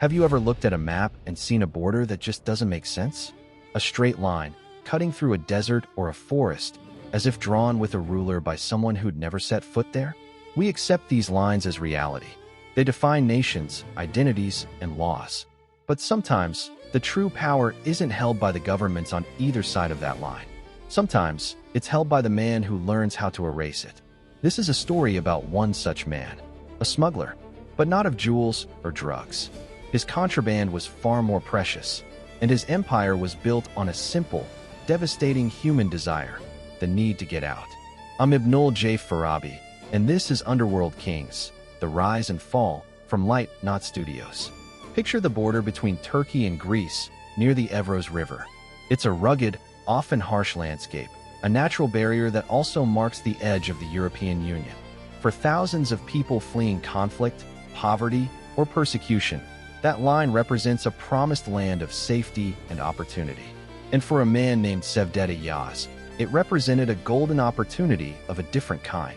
Have you ever looked at a map and seen a border that just doesn't make sense? A straight line, cutting through a desert or a forest, as if drawn with a ruler by someone who'd never set foot there? We accept these lines as reality. They define nations, identities, and laws. But sometimes, the true power isn't held by the governments on either side of that line. Sometimes, it's held by the man who learns how to erase it. This is a story about one such man, a smuggler, but not of jewels or drugs. His contraband was far more precious, and his empire was built on a simple, devastating human desire, the need to get out. I'm Ibnul J. Farabi, and this is Underworld Kings, the rise and fall from Light Not Studios. Picture the border between Turkey and Greece, near the Evros River. It's a rugged, often harsh landscape, a natural barrier that also marks the edge of the European Union. For thousands of people fleeing conflict, poverty, or persecution, that line represents a promised land of safety and opportunity. And for a man named Cevdet Ayaz, it represented a golden opportunity of a different kind.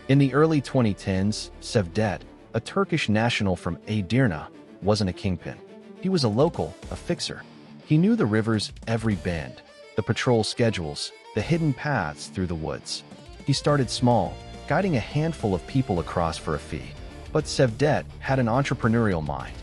In the early 2010s, Cevdet, a Turkish national from Edirne, wasn't a kingpin. He was a local, a fixer. He knew the river's every bend, the patrol schedules, the hidden paths through the woods. He started small, guiding a handful of people across for a fee. But Cevdet had an entrepreneurial mind.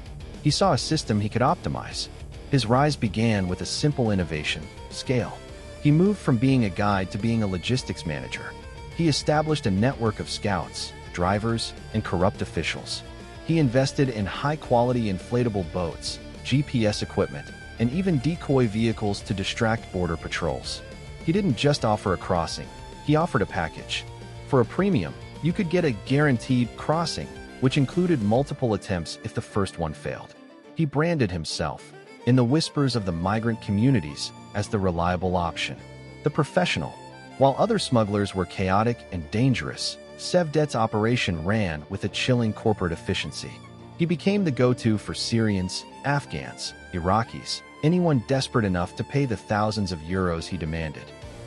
He saw a system he could optimize. His rise began with a simple innovation: scale. He moved from being a guide to being a logistics manager. He established a network of scouts, drivers, and corrupt officials. He invested in high-quality inflatable boats, GPS equipment, and even decoy vehicles to distract border patrols. He didn't just offer a crossing, he offered a package. For a premium, you could get a guaranteed crossing, which included multiple attempts if the first one failed. He branded himself, in the whispers of the migrant communities, as the reliable option, the professional. While other smugglers were chaotic and dangerous, Cevdet's operation ran with a chilling corporate efficiency. He became the go-to for Syrians, Afghans, Iraqis, anyone desperate enough to pay the thousands of euros he demanded.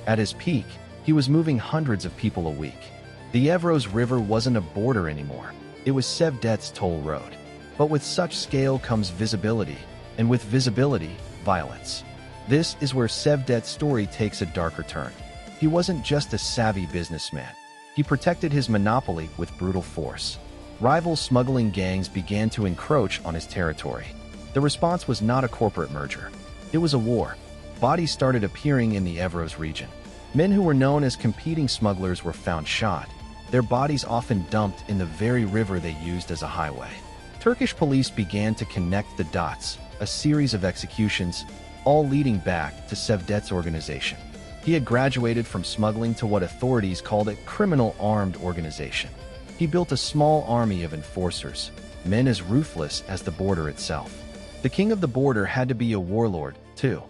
At his peak, he was moving hundreds of people a week. The Evros River wasn't a border anymore. It was Cevdet's toll road. But with such scale comes visibility, and with visibility, violence. This is where Cevdet's story takes a darker turn. He wasn't just a savvy businessman. He protected his monopoly with brutal force. Rival smuggling gangs began to encroach on his territory. The response was not a corporate merger. It was a war. Bodies started appearing in the Evros region. Men who were known as competing smugglers were found shot, their bodies often dumped in the very river they used as a highway. Turkish police began to connect the dots, a series of executions, all leading back to Cevdet's organization. He had graduated from smuggling to what authorities called a criminal armed organization. He built a small army of enforcers, men as ruthless as the border itself. The king of the border had to be a warlord, too.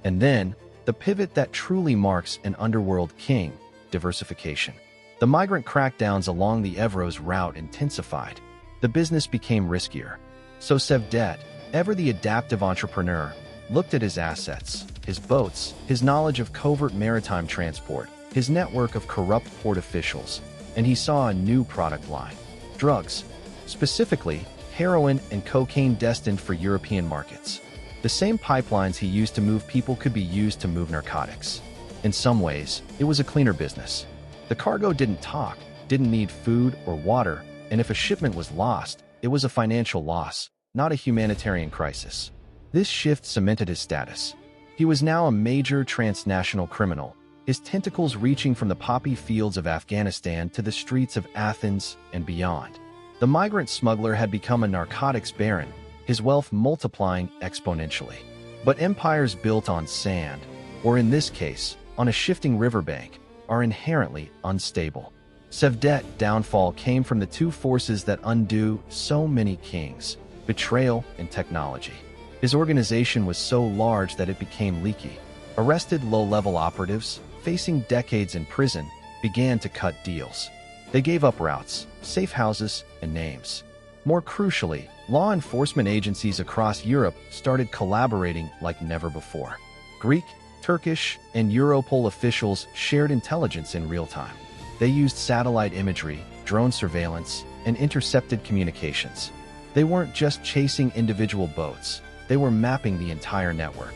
And then, the pivot that truly marks an underworld king: diversification. The migrant crackdowns along the Evros route intensified. The business became riskier. So Cevdet, ever the adaptive entrepreneur, looked at his assets, his boats, his knowledge of covert maritime transport, his network of corrupt port officials, and he saw a new product line: drugs. Specifically, heroin and cocaine destined for European markets. The same pipelines he used to move people could be used to move narcotics. In some ways, it was a cleaner business. The cargo didn't talk, didn't need food or water, and if a shipment was lost, it was a financial loss, not a humanitarian crisis. This shift cemented his status. He was now a major transnational criminal, his tentacles reaching from the poppy fields of Afghanistan to the streets of Athens and beyond. The migrant smuggler had become a narcotics baron, his wealth multiplying exponentially. But empires built on sand, or in this case, on a shifting riverbank, are inherently unstable. Cevdet's downfall came from the two forces that undo so many kings: betrayal and technology. His organization was so large that it became leaky. Arrested low-level operatives, facing decades in prison, began to cut deals. They gave up routes, safe houses, and names. More crucially, law enforcement agencies across Europe started collaborating like never before. Greek, Turkish, and Europol officials shared intelligence in real time. They used satellite imagery, drone surveillance, and intercepted communications. They weren't just chasing individual boats, they were mapping the entire network.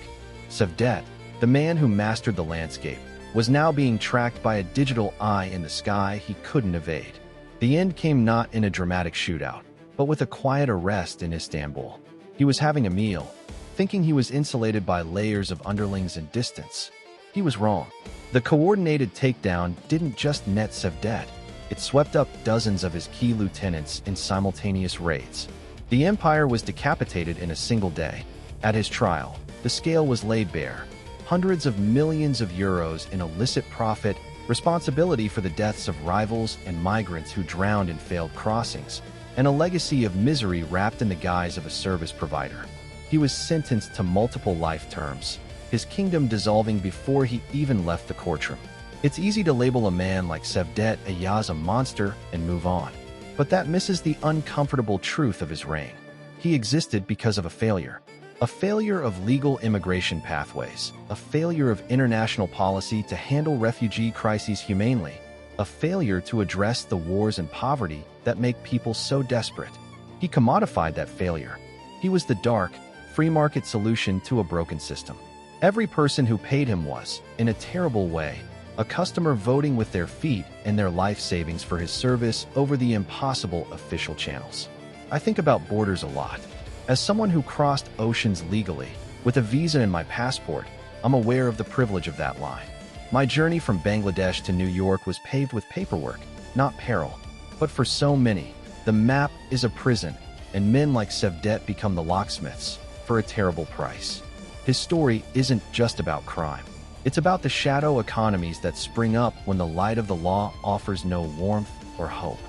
Cevdet, the man who mastered the landscape, was now being tracked by a digital eye in the sky he couldn't evade. The end came not in a dramatic shootout, but with a quiet arrest in Istanbul. He was having a meal, thinking he was insulated by layers of underlings and distance. He was wrong. The coordinated takedown didn't just net Cevdet, it swept up dozens of his key lieutenants in simultaneous raids. The empire was decapitated in a single day. At his trial, the scale was laid bare. Hundreds of millions of euros in illicit profit, responsibility for the deaths of rivals and migrants who drowned in failed crossings, and a legacy of misery wrapped in the guise of a service provider. He was sentenced to multiple life terms, his kingdom dissolving before he even left the courtroom. It's easy to label a man like Cevdet Ayaz a monster and move on, but that misses the uncomfortable truth of his reign. He existed because of a failure of legal immigration pathways, a failure of international policy to handle refugee crises humanely, a failure to address the wars and poverty that make people so desperate. He commodified that failure. He was the dark, free market solution to a broken system. Every person who paid him was, in a terrible way, a customer voting with their feet and their life savings for his service over the impossible official channels. I think about borders a lot. As someone who crossed oceans legally, with a visa and my passport, I'm aware of the privilege of that line. My journey from Bangladesh to New York was paved with paperwork, not peril. But for so many, the map is a prison, and men like Cevdet become the locksmiths for a terrible price. His story isn't just about crime. It's about the shadow economies that spring up when the light of the law offers no warmth or hope.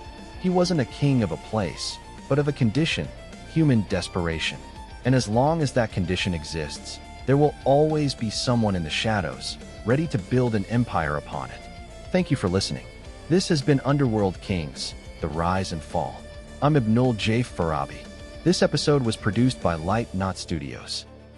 He wasn't a king of a place, but of a condition, human desperation. And as long as that condition exists, there will always be someone in the shadows, ready to build an empire upon it. Thank you for listening. This has been Underworld Kings, The Rise and Fall. I'm Ibnul J. Farabi. This episode was produced by Light Knot Studios.